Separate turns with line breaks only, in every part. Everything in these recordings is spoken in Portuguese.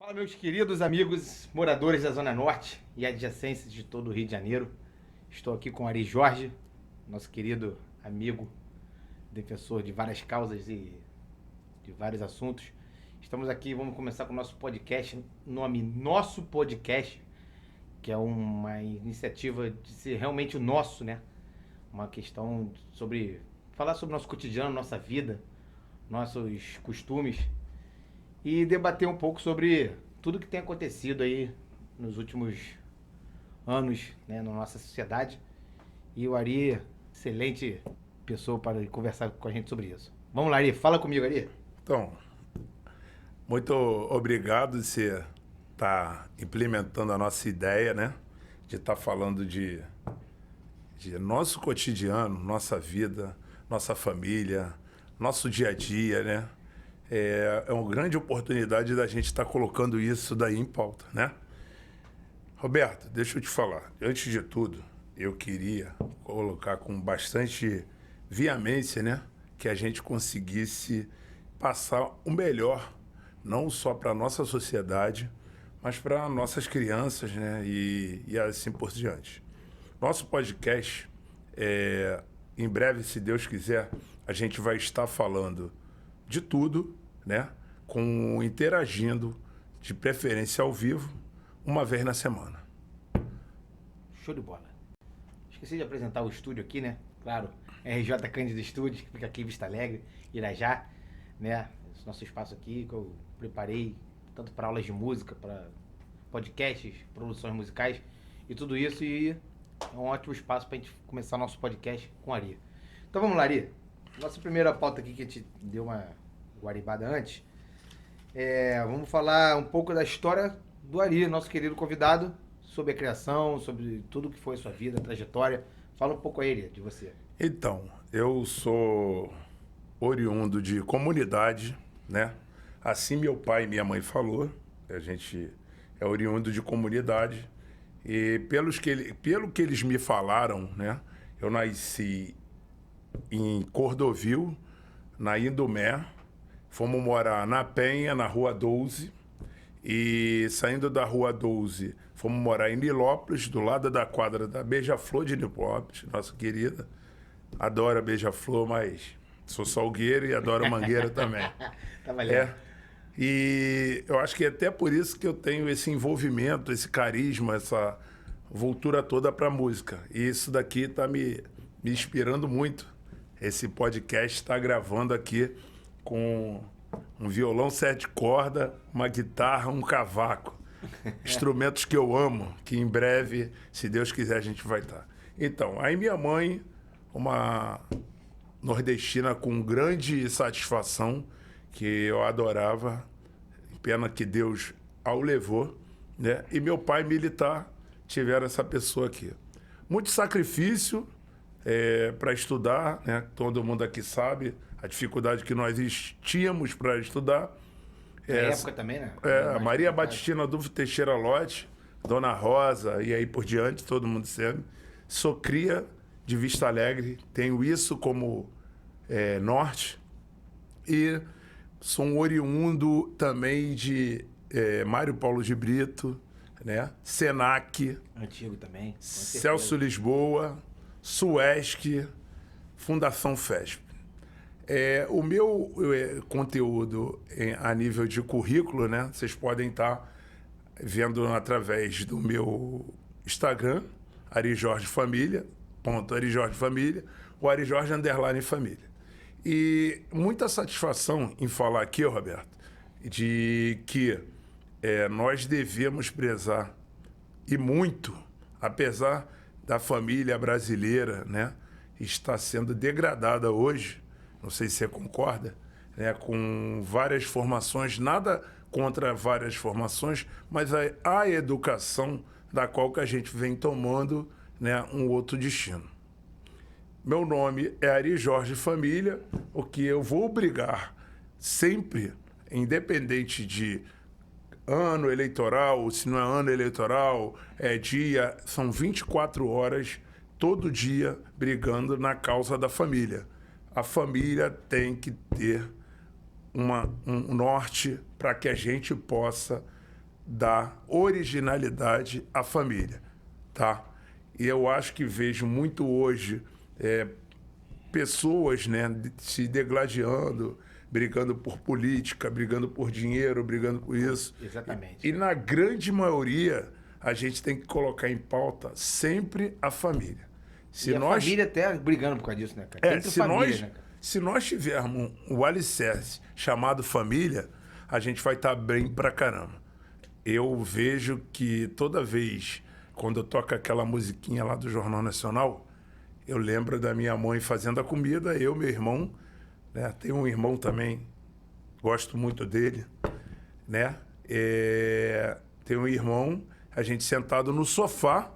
Fala, meus queridos amigos moradores da Zona Norte e adjacências de todo o Rio de Janeiro. Estou aqui com Ari Jorge, nosso querido amigo, defensor de várias causas e de vários assuntos. Estamos aqui, vamos começar com o nosso podcast, nome Nosso Podcast, que é uma iniciativa de ser realmente o nosso, né? Uma questão sobre falar sobre o nosso cotidiano, nossa vida, nossos costumes e debater um pouco sobre tudo que tem acontecido aí nos últimos anos, né, na nossa sociedade. E o Ari, excelente pessoa para conversar com a gente sobre isso. Vamos lá, Ari, fala comigo, Ari.
Então, muito obrigado de você estar implementando a nossa ideia, né? De estar falando de nosso cotidiano, nossa vida, nossa família, nosso dia a dia, né? É uma grande oportunidade da gente estar colocando isso daí em pauta, né? Roberto, deixa eu te falar. Antes de tudo, eu queria colocar com bastante veemência, né? Que a gente conseguisse passar o melhor, não só para a nossa sociedade, mas para nossas crianças, né? E assim por diante. Nosso podcast, em breve, se Deus quiser, a gente vai estar falando de tudo, né? Interagindo, de preferência ao vivo, uma vez na semana.
Show de bola. Esqueci de apresentar o estúdio aqui, né? Claro, RJ Cândido Estúdio, que fica aqui em Vista Alegre, Irajá, né? Esse nosso espaço aqui que eu preparei tanto para aulas de música, para podcasts, produções musicais e tudo isso. E é um ótimo espaço para a gente começar nosso podcast com a Ari. Então vamos lá, Ari. Nossa primeira pauta aqui que a gente deu uma guaribada antes. Vamos falar um pouco da história do Ari, nosso querido convidado, sobre a criação, sobre tudo que foi a sua vida, a trajetória. Fala um pouco aí, Ari, de você.
Então, eu sou oriundo de comunidade, né? Assim meu pai e minha mãe falou, a gente é oriundo de comunidade. E pelo que eles me falaram, né? Eu nasci em Cordovil, na Indomé. Fomos morar na Penha, na Rua 12. E saindo da Rua 12, fomos morar em Nilópolis, do lado da quadra da Beija-Flor de Nilópolis, nossa querida. Adoro a Beija-Flor, mas sou salgueiro e adoro mangueira também.
Tá valendo.
E eu acho que é até por isso que eu tenho esse envolvimento, esse carisma, essa voltura toda para a música. E isso daqui está me inspirando muito. Esse podcast está gravando aqui com um violão 7 cordas, uma guitarra, um cavaco. Instrumentos que eu amo, que em breve, se Deus quiser, a gente vai estar. Então, aí minha mãe, uma nordestina com grande satisfação, que eu adorava, pena que Deus a o levou, né? E meu pai militar tiveram essa pessoa aqui. Muito sacrifício para estudar, né? Todo mundo aqui sabe a dificuldade que nós tínhamos para estudar.
Na época também, né?
Maria Batistina Adolfo Teixeira Lott, Dona Rosa e aí por diante, todo mundo sabe. Sou cria de Vista Alegre, tenho isso como norte e sou um oriundo também de Mário Paulo de Brito, né? Senac,
Antigo também.
Celso Lisboa, Suesc, Fundação FESP. O meu conteúdo a nível de currículo, né? Vocês podem estar vendo através do meu Instagram, Ari Jorge Família, Ari Jorge Família, ou Ari Jorge _ Família. E muita satisfação em falar aqui, Roberto, de que nós devemos prezar, e muito, apesar da família brasileira, né, estar sendo degradada hoje, não sei se você concorda, né, com várias formações, nada contra várias formações, mas a educação da qual que a gente vem tomando, né, um outro destino. Meu nome é Ari Jorge Família, o que eu vou brigar sempre, independente de ano eleitoral, se não é ano eleitoral, dia, são 24 horas, todo dia, brigando na causa da família. A família tem que ter um norte para que a gente possa da originalidade à família, tá? E eu acho que vejo muito hoje pessoas, né, se degladiando, brigando por política, brigando por dinheiro, brigando por isso.
Exatamente.
E na grande maioria, a gente tem que colocar em pauta sempre a família. Se
E a
nós,
família até brigando por causa disso, né, cara? Entre família, né, cara?
se nós tivermos o alicerce chamado família, a gente vai estar bem pra caramba. Eu vejo que toda vez, quando eu toco aquela musiquinha lá do Jornal Nacional, eu lembro da minha mãe fazendo a comida, eu, meu irmão, né? Tenho um irmão também, gosto muito dele, né? Tenho um irmão, a gente sentado no sofá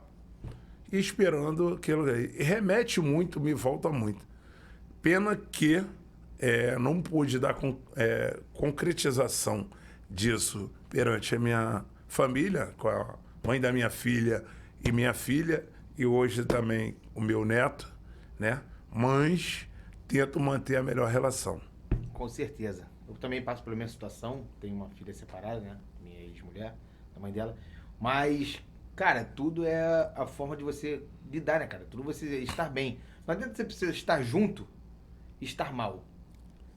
e esperando aquilo aí. E remete muito, me volta muito. Pena que não pude dar concretização disso perante a minha família, com a mãe da minha filha e minha filha, e hoje também o meu neto, né? Mas tento manter a melhor relação.
Com certeza. Eu também passo pela mesma situação, tenho uma filha separada, né? Minha ex-mulher, a mãe dela. Mas, cara, tudo é a forma de você lidar, né, cara? Tudo você estar bem. Não adianta você precisa estar junto e estar mal.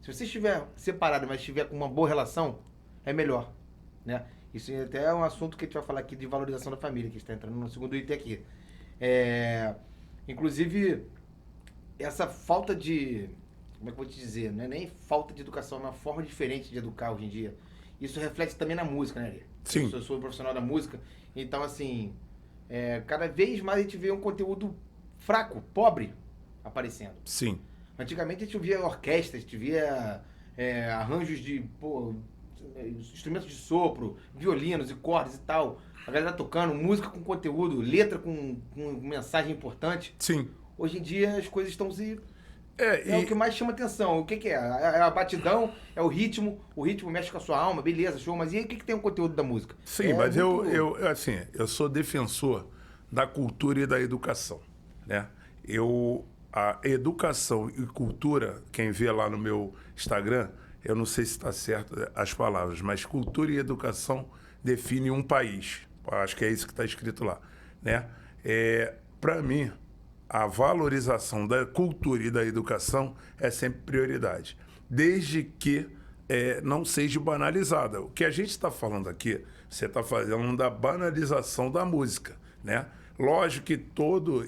Se você estiver separado, mas estiver com uma boa relação, é melhor, né? Isso até é um assunto que a gente vai falar aqui de valorização da família, que está entrando no segundo item aqui. Inclusive, essa falta de... Como é que eu vou te dizer? Não é nem falta de educação, é uma forma diferente de educar hoje em dia. Isso reflete também na música, né, Ari?
Sim.
Eu sou profissional da música, então, assim, cada vez mais a gente vê um conteúdo fraco, pobre, aparecendo.
Sim.
Antigamente a gente via orquestras, a gente via arranjos de instrumentos de sopro, violinos e cordas e tal. A galera tocando, música com conteúdo, letra com mensagem importante.
Sim.
Hoje em dia as coisas estão se... o que mais chama atenção. O que é? É a batidão, é o ritmo mexe com a sua alma, beleza, show. Mas e aí o que tem o conteúdo da música?
Sim, mas eu sou defensor da cultura e da educação, né? A educação e cultura, quem vê lá no meu Instagram, eu não sei se está certo as palavras, mas cultura e educação definem um país. Acho que é isso que está escrito lá, né? Para mim, a valorização da cultura e da educação é sempre prioridade, desde que não seja banalizada. O que a gente está falando aqui, você está falando da banalização da música, né? Lógico que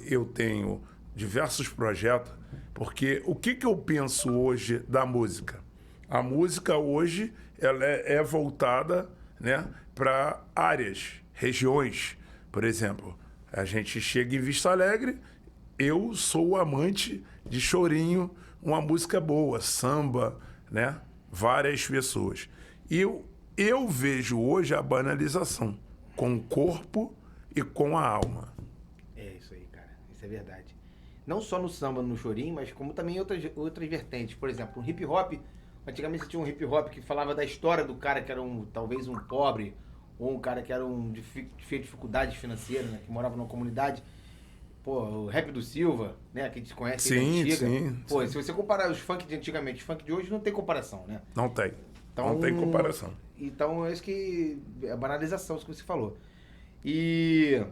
eu tenho diversos projetos, porque o que eu penso hoje da música? A música hoje ela é voltada, né, para áreas, regiões. Por exemplo, a gente chega em Vista Alegre, eu sou amante de chorinho, uma música boa, samba, né? Várias pessoas. E eu vejo hoje a banalização com o corpo e com a alma.
É isso aí, cara. Isso é verdade. Não só no samba, no chorinho, mas como também em outras vertentes. Por exemplo, o hip hop. Antigamente tinha um hip hop que falava da história do cara que era talvez um pobre, ou um cara que era tinha dificuldades financeiras, né? Que morava numa comunidade. Pô, o rap do Silva, né? Que a gente conhece.
Sim,
antiga.
sim.
Pô,
sim.
se você comparar os funk de antigamente e os funk de hoje, não tem comparação, né?
Não tem.
Então,
não tem comparação.
Então, é isso que... É a banalização, isso que você falou. E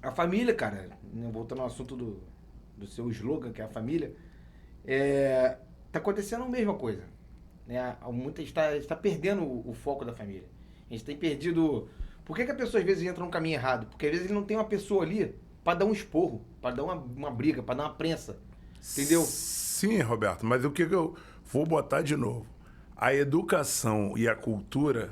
a família, cara, né, voltando ao assunto do seu slogan, que é a família, tá acontecendo a mesma coisa. Né? Muita está perdendo o foco da família. A gente tem perdido... Por que a pessoa às vezes entra num caminho errado? Porque às vezes ele não tem uma pessoa ali para dar um esporro, para dar uma briga, para dar uma prensa. Entendeu?
Sim, Roberto, mas o que eu vou botar de novo? A educação e a cultura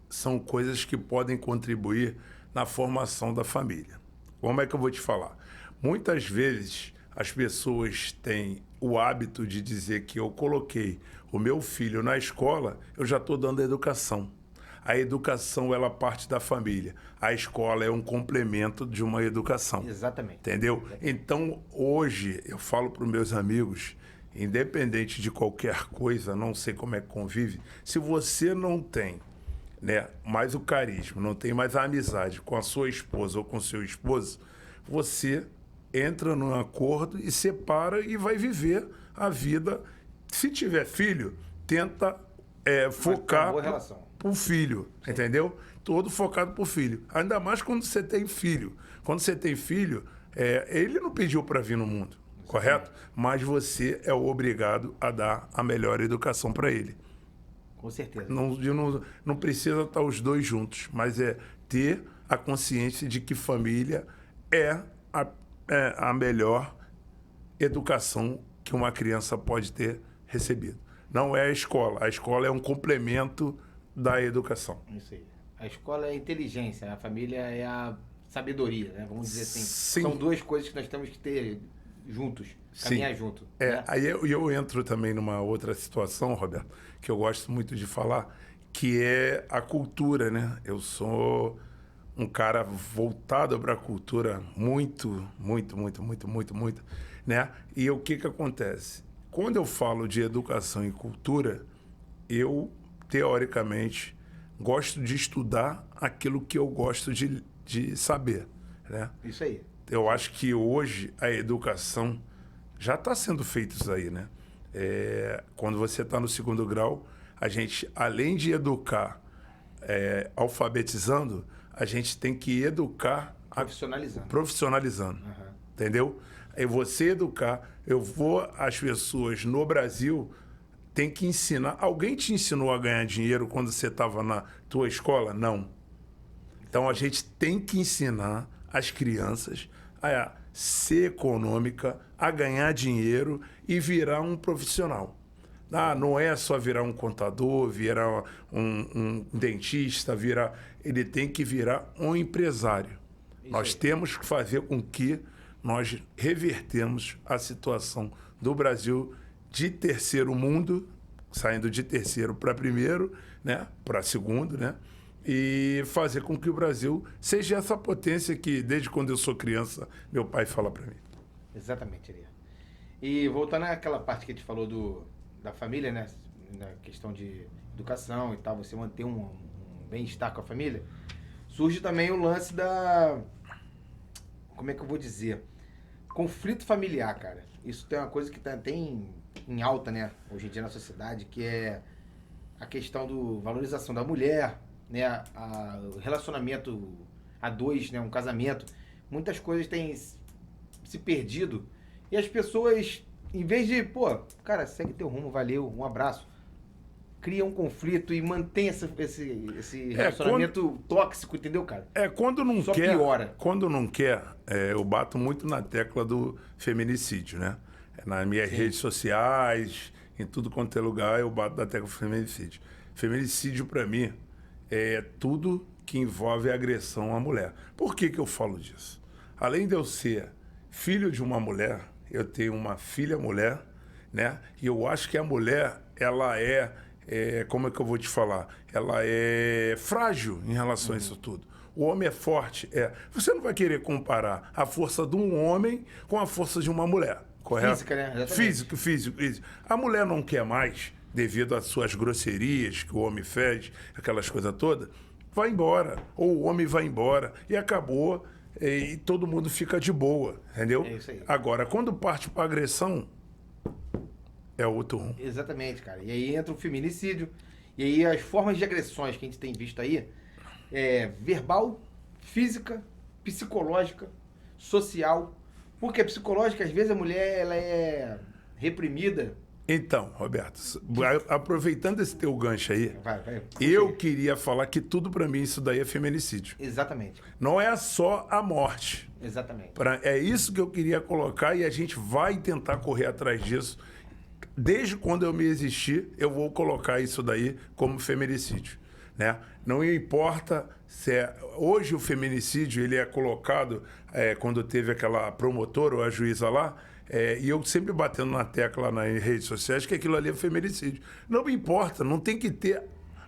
são coisas que podem contribuir na formação da família. Como é que eu vou te falar? Muitas vezes as pessoas têm o hábito de dizer que eu coloquei o meu filho na escola, eu já estou dando educação. A educação, ela parte da família. A escola é um complemento de uma educação.
Exatamente.
Entendeu? Então, hoje, eu falo para os meus amigos, independente de qualquer coisa, não sei como é que convive, se você não tem, né, mais o carisma, não tem mais a amizade com a sua esposa ou com o seu esposo, você entra num acordo e separa e vai viver a vida. Se tiver filho, tenta focar
boa relação.
pro filho, entendeu? Todo focado pro filho. Ainda mais quando você tem filho. Quando você tem filho, ele não pediu para vir no mundo, correto? Mas você é o obrigado a dar a melhor educação para ele.
Com certeza.
Não precisa estar os dois juntos, mas é ter a consciência de que família é a melhor educação que uma criança pode ter recebido. Não é a escola é um complemento da educação.
Isso aí. A escola é a inteligência, a família é a sabedoria, né? Vamos dizer assim.
Sim.
São duas coisas que nós temos que ter juntos, caminhar junto. Né?
Aí eu entro também numa outra situação, Roberto, que eu gosto muito de falar, que é a cultura, né? Eu sou um cara voltado para a cultura muito, né? E o que acontece? Quando eu falo de educação e cultura, eu, teoricamente, gosto de estudar aquilo que eu gosto de saber, né?
Isso aí.
Eu acho que hoje a educação já está sendo feita isso aí, né? Quando você está no segundo grau, a gente, além de educar alfabetizando, a gente tem que educar profissionalizando.
Uhum.
Entendeu? É você educar. As pessoas no Brasil têm que ensinar. Alguém te ensinou a ganhar dinheiro quando você estava na tua escola? Não. Então a gente tem que ensinar as crianças a ser econômica, a ganhar dinheiro e virar um profissional. Não é só virar um contador, virar um dentista, ele tem que virar um empresário. Nós temos que fazer com que nós revertemos a situação do Brasil de terceiro mundo, saindo de terceiro para primeiro, né, para segundo, né, e fazer com que o Brasil seja essa potência que, desde quando eu sou criança, meu pai fala para mim.
Exatamente, Elia. E voltando àquela parte que a gente falou da família, né, na questão de educação e tal, você manter um bem-estar com a família, surge também o lance como é que eu vou dizer? Conflito familiar, cara. Isso tem uma coisa que tem em alta, né, hoje em dia na sociedade, que é a questão da valorização da mulher, né, o relacionamento a dois, né, um casamento. Muitas coisas têm se perdido e as pessoas, em vez de, cara, segue teu rumo, valeu, um abraço, cria um conflito e mantém esse relacionamento tóxico, entendeu, cara?
Quando não
Só
quer,
piora.
Quando não quer, eu bato muito na tecla do feminicídio, né? Nas minhas redes sociais, em tudo quanto é lugar, eu bato na tecla do feminicídio. Feminicídio, para mim, é tudo que envolve agressão à mulher. Por que eu falo disso? Além de eu ser filho de uma mulher, eu tenho uma filha mulher, né? E eu acho que a mulher, ela como é que eu vou te falar? Ela é frágil em relação a isso tudo. O homem é forte. Você não vai querer comparar a força de um homem com a força de uma mulher, correto?
Física, né? Exatamente.
Físico. A mulher não quer mais, devido às suas grosserias que o homem fez, aquelas coisas todas, vai embora. Ou o homem vai embora. E acabou, e todo mundo fica de boa, entendeu?
É isso aí.
Agora, quando parte para agressão, é outro rumo.
Exatamente, cara. E aí entra o feminicídio. E aí as formas de agressões que a gente tem visto aí verbal, física, psicológica, social. Porque a psicológica, às vezes, a mulher ela é reprimida.
Então, Roberto, aproveitando esse teu gancho aí,
Vai.
eu queria falar que tudo para mim isso daí é feminicídio.
Exatamente.
Não é só a morte.
Exatamente.
É isso que eu queria colocar e a gente vai tentar correr atrás disso. Desde quando eu me existir, eu vou colocar isso daí como feminicídio, né? Não importa se hoje o feminicídio ele é colocado quando teve aquela promotora ou a juíza lá, e eu sempre batendo na tecla nas redes sociais que aquilo ali é feminicídio. Não me importa, não tem que ter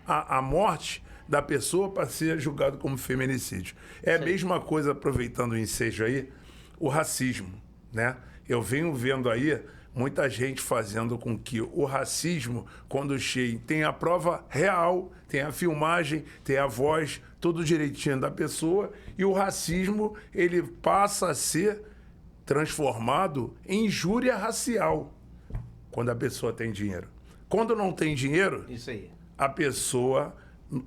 a morte da pessoa para ser julgado como feminicídio. É a mesma coisa, aproveitando o ensejo aí, o racismo, né? Eu venho vendo aí muita gente fazendo com que o racismo, quando chega, tem a prova real, tem a filmagem, tem a voz, tudo direitinho da pessoa, e o racismo ele passa a ser transformado em injúria racial quando a pessoa tem dinheiro. Quando não tem dinheiro,
Isso aí.
a pessoa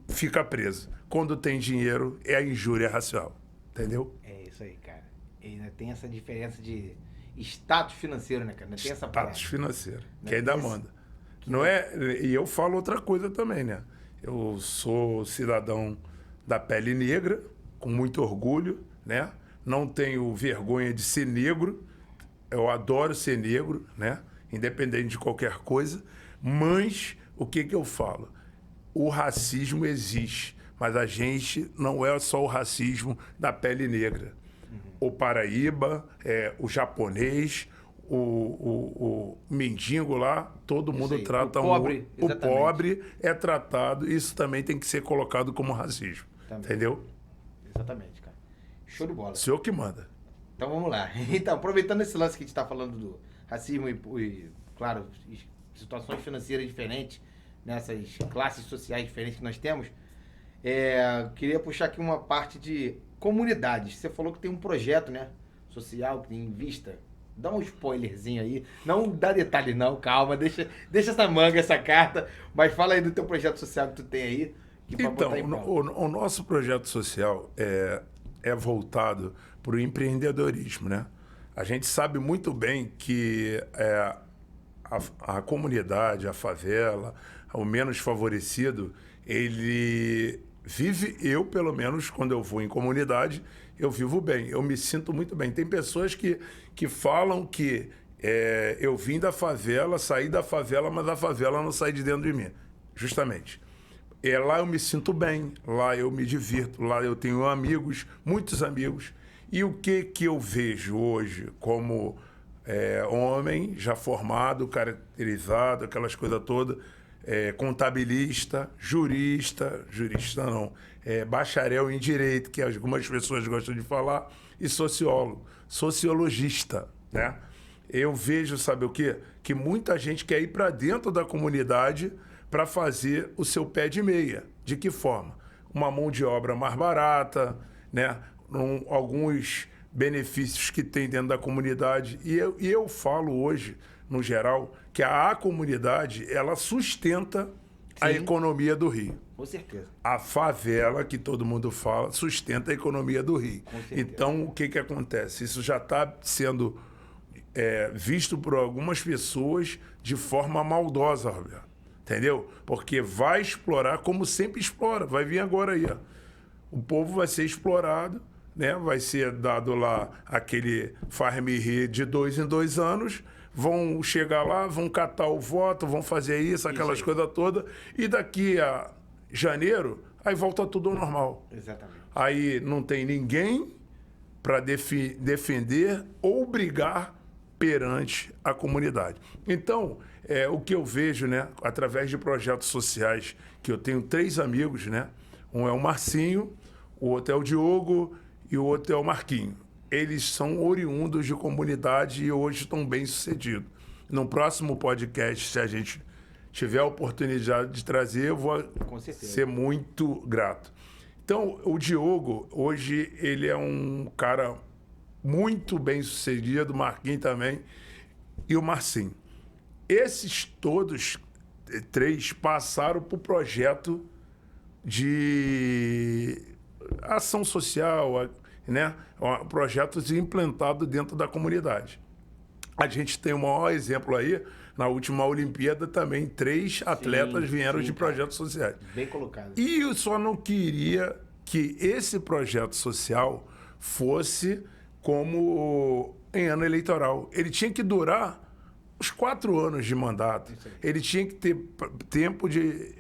fica presa. Quando tem dinheiro, é a injúria racial. Entendeu?
É isso aí, cara. E ainda tem essa diferença de status financeiro, né, cara? Ainda tem essa parada.
Status financeiro,
Não
que
é
ainda
isso?
manda. Não é, e eu falo outra coisa também, né? Eu sou cidadão da pele negra, com muito orgulho, né? Não tenho vergonha de ser negro. Eu adoro ser negro, né? Independente de qualquer coisa. Mas o que eu falo? O racismo existe, mas a gente não é só o racismo da pele negra. O paraíba, o japonês, o mendigo lá, todo mundo
aí,
trata
o pobre,
o
exatamente.
pobre é tratado, isso também tem que ser colocado como racismo.
Também.
Entendeu?
Exatamente, cara. Show de bola.
O senhor que manda.
Então vamos lá. Então, aproveitando esse lance que a gente está falando do racismo claro, situações financeiras diferentes, nessas classes sociais diferentes que nós temos, queria puxar aqui uma parte de comunidades. Você falou que tem um projeto, né, social que tem em vista. Dá um spoilerzinho aí. Não dá detalhe não, calma. Deixa essa manga, essa carta. Mas fala aí do teu projeto social que tu tem aí.
Então, o nosso projeto social é voltado para o empreendedorismo, né? A gente sabe muito bem que a comunidade, a favela, o menos favorecido, ele vive, eu pelo menos, quando eu vou em comunidade, eu vivo bem, eu me sinto muito bem. Tem pessoas que falam que eu vim da favela, saí da favela, mas a favela não sai de dentro de mim, justamente. Lá eu me sinto bem, lá eu me divirto, lá eu tenho amigos, muitos amigos. E o que eu vejo hoje como homem já formado, caracterizado, aquelas coisas todas, contabilista, jurista não, bacharel em direito, que algumas pessoas gostam de falar, e sociólogo, sociologista, né? Eu vejo, sabe o quê? Que muita gente quer ir para dentro da comunidade para fazer o seu pé de meia. De que forma? Uma mão de obra mais barata, né? Alguns benefícios que tem dentro da comunidade. E eu falo hoje, no geral, que a comunidade, ela sustenta a economia do Rio.
Com certeza.
A favela, que todo mundo fala, sustenta a economia do Rio. Então, o que acontece? Isso já está sendo visto por algumas pessoas de forma maldosa, Roberto. Entendeu? Porque vai explorar como sempre explora. Vai vir agora aí, ó. O povo vai ser explorado, né? Vai ser dado lá aquele farm-rir de 2 em 2 anos, vão chegar lá, vão catar o voto, vão fazer isso, aquelas coisas todas, e daqui a janeiro, aí volta tudo ao normal.
Exatamente.
Aí não tem ninguém para defender ou brigar perante a comunidade. Então, o que eu vejo, né, através de projetos sociais, que eu tenho 3 amigos, né? Um é o Marcinho, o outro é o Diogo e o outro é o Marquinho. Eles são oriundos de comunidade e hoje estão bem-sucedidos. No próximo podcast, se a gente tiver a oportunidade de trazer, eu vou ser muito grato. Então, o Diogo, hoje, ele é um cara muito bem-sucedido, o Marquinho também, e o Marcinho. Esses todos 3 passaram para o projeto de ação social, né? Projetos implantados dentro da comunidade. A gente tem o maior exemplo aí, na última Olimpíada também, 3 atletas vieram de projetos sociais.
Bem colocado.
E eu só não queria que esse projeto social fosse como em ano eleitoral. Ele tinha que durar os 4 anos de mandato. Ele tinha que ter tempo de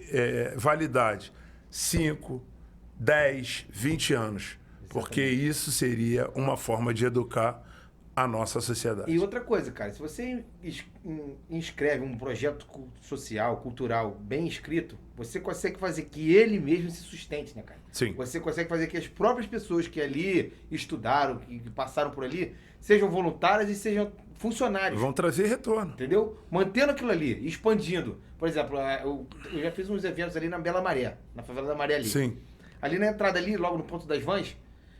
validade. 5, 10, 20 anos. Porque isso seria uma forma de educar a nossa sociedade.
E outra coisa, cara, se você inscreve um projeto social, cultural bem escrito, você consegue fazer que ele mesmo se sustente, né, cara?
Sim.
Você consegue fazer que as próprias pessoas que ali estudaram, que passaram por ali, sejam voluntárias e sejam funcionários.
Vão trazer retorno.
Entendeu? Mantendo aquilo ali, expandindo. Por exemplo, eu já fiz uns eventos ali na Bela Maré, na favela da Maré ali.
Sim.
Ali na entrada ali, logo no ponto das vans,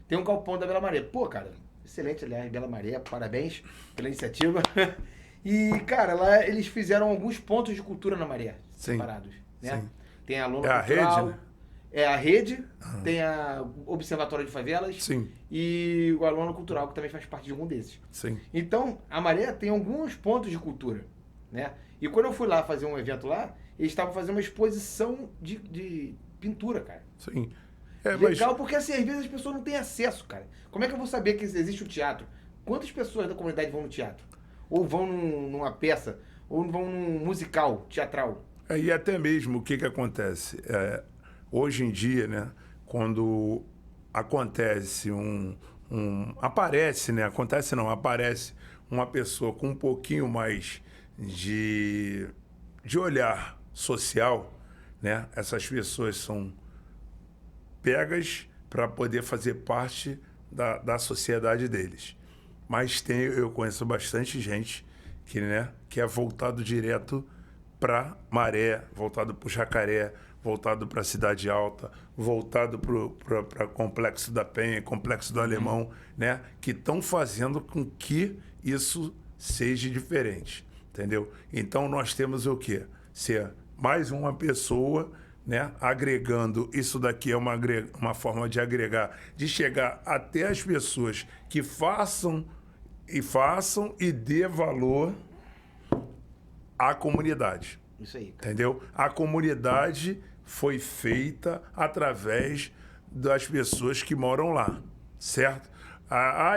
tem um galpão da Bela Maré. Pô, cara, excelente, aliás, Bela Maré, parabéns pela iniciativa. E, cara, lá eles fizeram alguns pontos de cultura na Maré, separados, né? Sim. Tem a Lona
É a
Cultural,
rede, né?
é a rede, tem a Observatório de Favelas
Sim,
e o Alona Cultural, que também faz parte de algum desses.
sim.
Então, a Maré tem alguns pontos de cultura, né? E quando eu fui lá fazer um evento lá, eles estavam fazendo uma exposição de pintura, cara.
Sim. É,
Legal, porque assim, às vezes as pessoas não têm acesso, cara. Como é que eu vou saber que existe o teatro? Quantas pessoas da comunidade vão no teatro? Ou vão numa peça? Ou vão num musical, teatral?
E até mesmo o que que acontece? Hoje em dia, né, quando acontece aparece, né? Acontece não, aparece uma pessoa com um pouquinho mais de olhar social, né? Essas pessoas são pegas para poder fazer parte da sociedade deles. Mas eu conheço bastante gente que, né, que é voltado direto para Maré, voltado para o Jacaré, voltado para a Cidade Alta, voltado para Complexo da Penha, Complexo do Alemão, né, que estão fazendo com que isso seja diferente, entendeu? Então nós temos o quê? Ser mais uma pessoa, né, agregando. Isso daqui é uma forma de agregar, de chegar até as pessoas que façam e dê valor à comunidade.
Isso aí, cara.
Entendeu? A comunidade foi feita através das pessoas que moram lá, certo?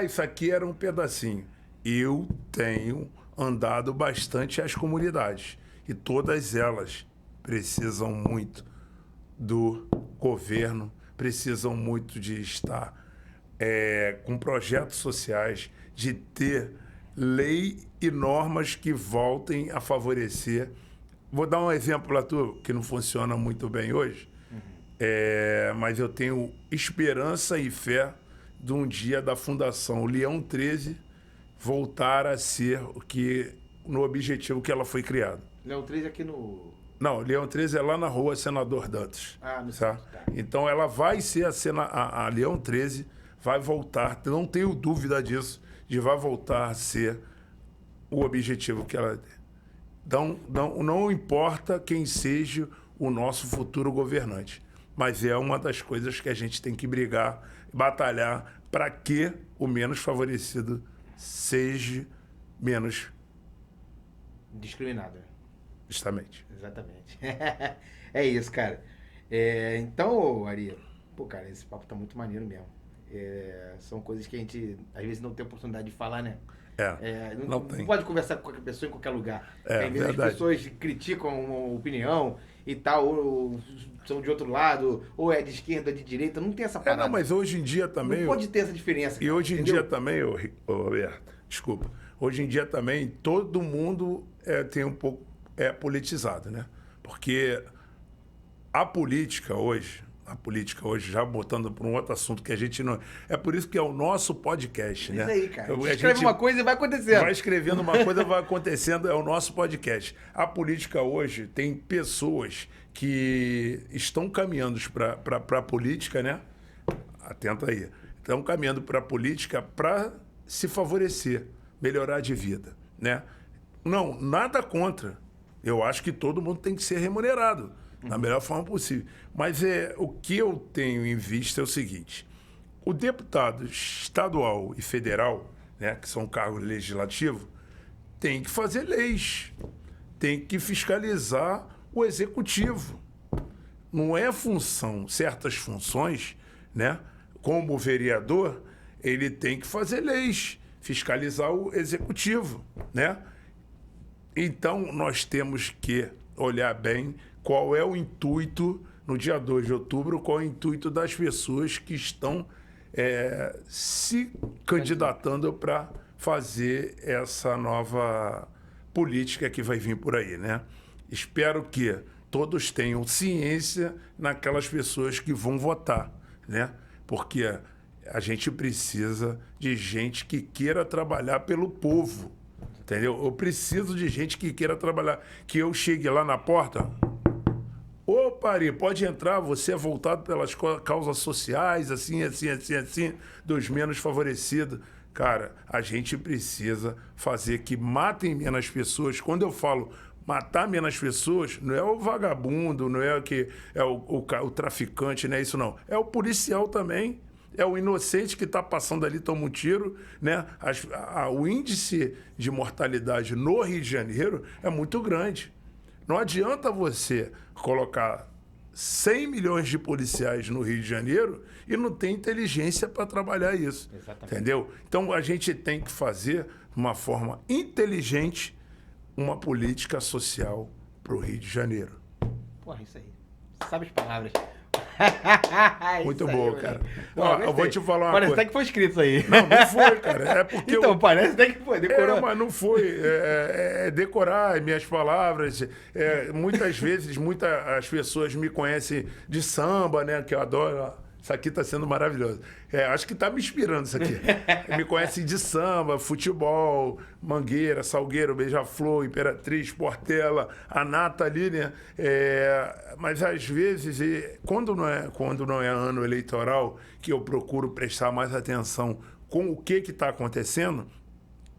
Isso aqui era um pedacinho. Eu tenho andado bastante às comunidades e todas elas precisam muito do governo, precisam muito de estar com projetos sociais, de ter lei e normas que voltem a favorecer. Vou dar um exemplo lá, que não funciona muito bem hoje, mas eu tenho esperança e fé de um dia da Fundação Leão 13 voltar a ser no objetivo que ela foi criada.
Leão 3 aqui no...
Não, Leão 13 é lá na rua Senador Dantas.
No
tá?
centro, tá.
Então ela vai ser a Leão 13, vai voltar, não tenho dúvida disso, de vai voltar a ser o objetivo que ela tem. Então, não importa quem seja o nosso futuro governante, mas é uma das coisas que a gente tem que brigar, batalhar para que o menos favorecido seja menos
Discriminado.
justamente.
Exatamente. É isso, cara. Então, Ari, pô, cara, esse papo tá muito maneiro mesmo. São coisas que a gente, às vezes, não tem oportunidade de falar, né?
Não tem.
Não pode conversar com qualquer pessoa em qualquer lugar.
É,
Às vezes as
verdade.
pessoas criticam uma opinião e tal, ou são de outro lado, ou é de esquerda, de direita, não tem essa parada.
Não, mas hoje em dia também...
Não pode ter essa diferença.
E
cara,
hoje em
entendeu?
dia também, ô Roberto, desculpa, hoje em dia também todo mundo tem um pouco politizado, né? Porque a política hoje, já botando para um outro assunto que a gente não... É por isso que é o nosso podcast, né?
Isso aí, cara.
A
Escreve
gente
uma coisa e vai acontecendo.
vai escrevendo uma coisa, vai acontecendo, é o nosso podcast. A política hoje tem pessoas que estão caminhando para a política, né? Atenta aí. Estão caminhando para a política para se favorecer, melhorar de vida, né? Não, nada contra. Eu acho que todo mundo tem que ser remunerado da melhor forma possível. Mas o que eu tenho em vista é o seguinte: o deputado estadual e federal, né, que são cargos legislativos, tem que fazer leis, tem que fiscalizar o executivo. Não é certas funções, né? Como o vereador, ele tem que fazer leis, fiscalizar o executivo, né? Então, nós temos que olhar bem qual é o intuito, no dia 2 de outubro, qual é o intuito das pessoas que estão se candidatando para fazer essa nova política que vai vir por aí, né? Espero que todos tenham ciência naquelas pessoas que vão votar, né? Porque a gente precisa de gente que queira trabalhar pelo povo, entendeu? Eu preciso de gente que queira trabalhar, que eu chegue lá na porta... Ô, Pari, pode entrar, você é voltado pelas causas sociais, assim, dos menos favorecidos. Cara, a gente precisa fazer que matem menos pessoas. Quando eu falo Matar menos pessoas não é o vagabundo, não é o traficante, não é isso não. É o policial também. É o inocente que está passando ali, toma um tiro, né? O índice de mortalidade no Rio de Janeiro é muito grande. Não adianta você colocar 100 milhões de policiais no Rio de Janeiro e não ter inteligência para trabalhar isso.
Exatamente.
Entendeu? Então a gente tem que fazer de uma forma inteligente uma política social para o Rio de Janeiro.
Porra, isso aí. Sabe as palavras.
Muito
Isso
bom,
aí,
cara.
Não,
Ó, eu vou te falar uma
parece
coisa.
até que foi escrito isso aí.
Não foi, cara. É porque
Então, parece até que foi. Decorou.
mas não foi. É decorar minhas palavras. Muitas vezes, as pessoas me conhecem de samba, né? Que eu adoro. Isso aqui está sendo maravilhoso. Acho que está me inspirando isso aqui. Me conhecem de samba, futebol, Mangueira, Salgueiro, Beija-Flor, Imperatriz, Portela, a Nata ali, né? Mas às vezes, quando não é ano eleitoral, que eu procuro prestar mais atenção com o que está acontecendo,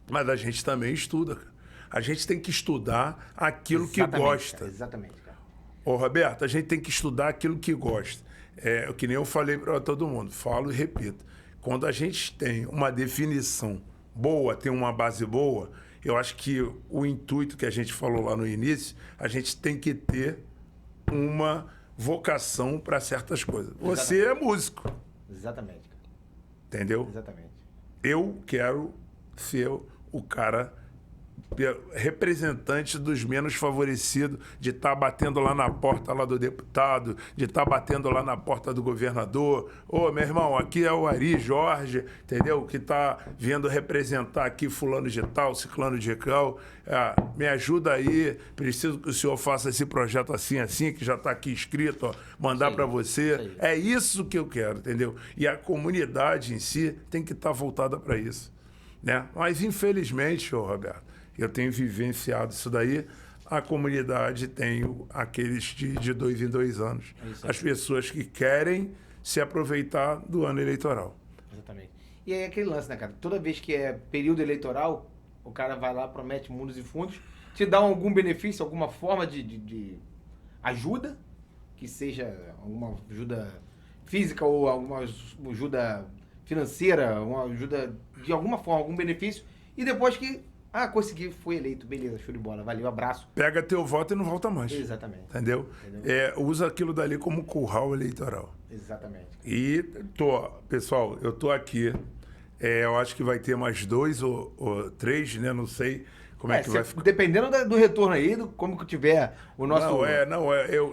mas a gente também estuda. A gente tem que estudar aquilo que gosta.
Cara, exatamente, cara.
Ô, Roberto, a gente tem que estudar aquilo que gosta. Que nem eu falei para todo mundo, falo e repito. Quando a gente tem uma definição boa, tem uma base boa, eu acho que o intuito que a gente falou lá no início, a gente tem que ter uma vocação para certas coisas.
Exatamente.
Você é músico.
Exatamente, cara.
Entendeu?
Exatamente.
Eu quero ser o cara representante dos menos favorecidos, de estar batendo lá na porta lá do deputado, de estar batendo lá na porta do governador. Ô, meu irmão, aqui é o Ari Jorge, entendeu? Que está vindo representar aqui fulano de tal, ciclano de tal. Me ajuda aí, preciso que o senhor faça esse projeto assim, assim, que já está aqui escrito, ó, mandar para você. É isso que eu quero, entendeu? E a comunidade em si tem que estar voltada para isso, né? Mas, infelizmente, ô Roberto, eu tenho vivenciado isso daí. A comunidade tem aqueles de 2 em 2 anos. As pessoas que querem se aproveitar do ano eleitoral.
Exatamente. E aí aquele lance, né, cara? Toda vez que é período eleitoral, o cara vai lá, promete mundos e fundos, te dá algum benefício, alguma forma de ajuda, que seja alguma ajuda física ou alguma ajuda financeira, uma ajuda de alguma forma, algum benefício, e depois que consegui, fui eleito, beleza, show de bola, valeu, abraço.
Pega teu voto e não volta mais.
Exatamente.
Entendeu? Usa aquilo dali como curral eleitoral.
Exatamente.
E pessoal, eu tô aqui, eu acho que vai ter mais 2 ou 3, né? Não sei como é que vai ficar.
Dependendo do retorno aí, como que tiver o nosso...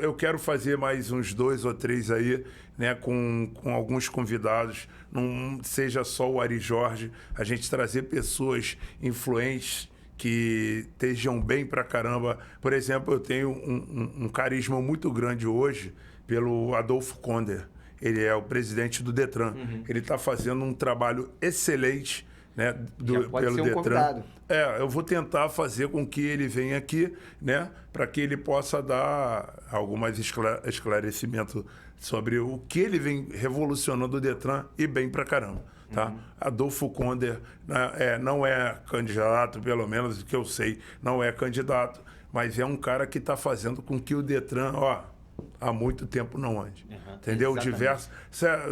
Eu quero fazer mais uns 2 ou 3 aí, né, com alguns convidados, não seja só o Ari Jorge, a gente trazer pessoas influentes que estejam bem pra caramba. Por exemplo, eu tenho um carisma muito grande hoje pelo Adolfo Konder. Ele é o presidente do Detran. Ele está fazendo um trabalho excelente, né,
pode
pelo
ser um
Detran.
convidado.
Eu vou tentar fazer com que ele venha aqui, né, para que ele possa dar alguns esclarecimentos sobre o que ele vem revolucionando o Detran e bem pra caramba, tá? Adolfo Konder não é candidato, pelo menos o que eu sei, não é candidato, mas é um cara que está fazendo com que o Detran, há muito tempo não ande. Entendeu? Diversos.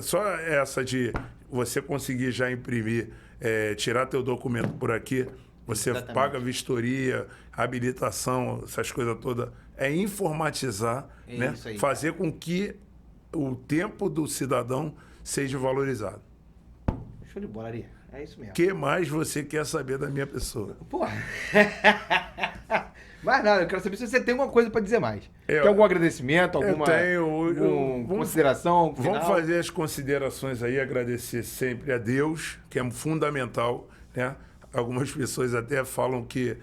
Só essa de você conseguir já imprimir, tirar teu documento por aqui, você paga vistoria, habilitação, essas coisas todas. É informatizar, né?
Aí,
fazer com que o tempo do cidadão seja valorizado.
Show de bola, Ari. É isso mesmo.
O que mais você quer saber da minha pessoa?
Porra. Mas nada, eu quero saber se você tem alguma coisa para dizer mais. Tem algum agradecimento, alguma consideração?
Vamos fazer as considerações aí, agradecer sempre a Deus, que é fundamental, né? Algumas pessoas até falam que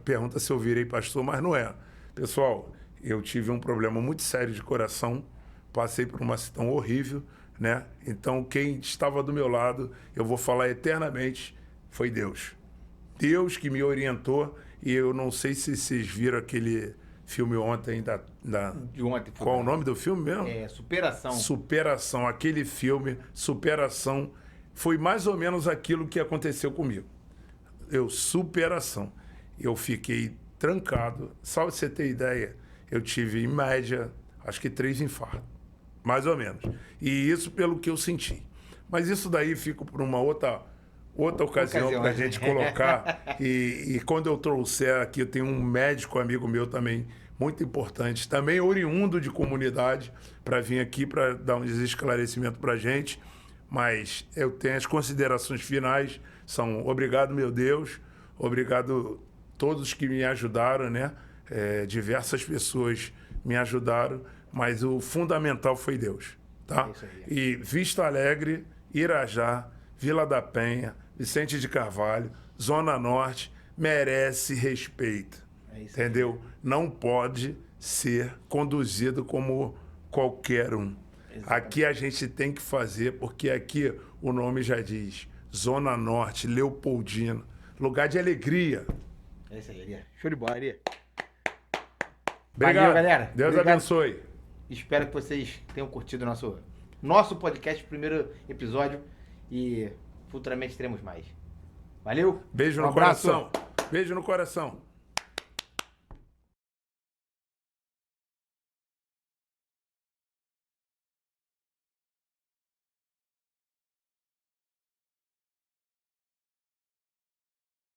pergunta se eu virei pastor, mas não é. Pessoal, eu tive um problema muito sério de coração, passei por uma situação horrível, né? Então, quem estava do meu lado, eu vou falar eternamente, foi Deus. Deus que me orientou, e eu não sei se vocês viram aquele filme ontem
de ontem.
Qual o nome do filme mesmo?
Superação.
Superação. Aquele filme, Superação, foi mais ou menos aquilo que aconteceu comigo. Superação. Eu fiquei trancado. Só pra você ter ideia, eu tive, em média, acho que 3 infartos. Mais ou menos. E isso pelo que eu senti. Mas isso daí fica por uma outra ocasião para a gente colocar. E quando eu trouxer aqui, eu tenho um médico amigo meu também, muito importante, também oriundo de comunidade, para vir aqui para dar um esclarecimento para a gente. Mas eu tenho as considerações finais, são obrigado, meu Deus, obrigado todos que me ajudaram, né? Diversas pessoas me ajudaram, mas o fundamental foi Deus, tá? E Vista Alegre, Irajá, Vila da Penha, Vicente de Carvalho, Zona Norte, merece respeito, entendeu? Não pode ser conduzido como qualquer um. Aqui a gente tem que fazer, porque aqui o nome já diz, Zona Norte, Leopoldina, lugar de alegria.
É isso aí, Ari. Show de bola, Ari.
Obrigado,
valeu, galera.
Deus
Obrigado.
abençoe.
Espero que vocês tenham curtido o nosso podcast, primeiro episódio, e futuramente teremos mais. Valeu.
Beijo no
abraço.
coração. Beijo no coração.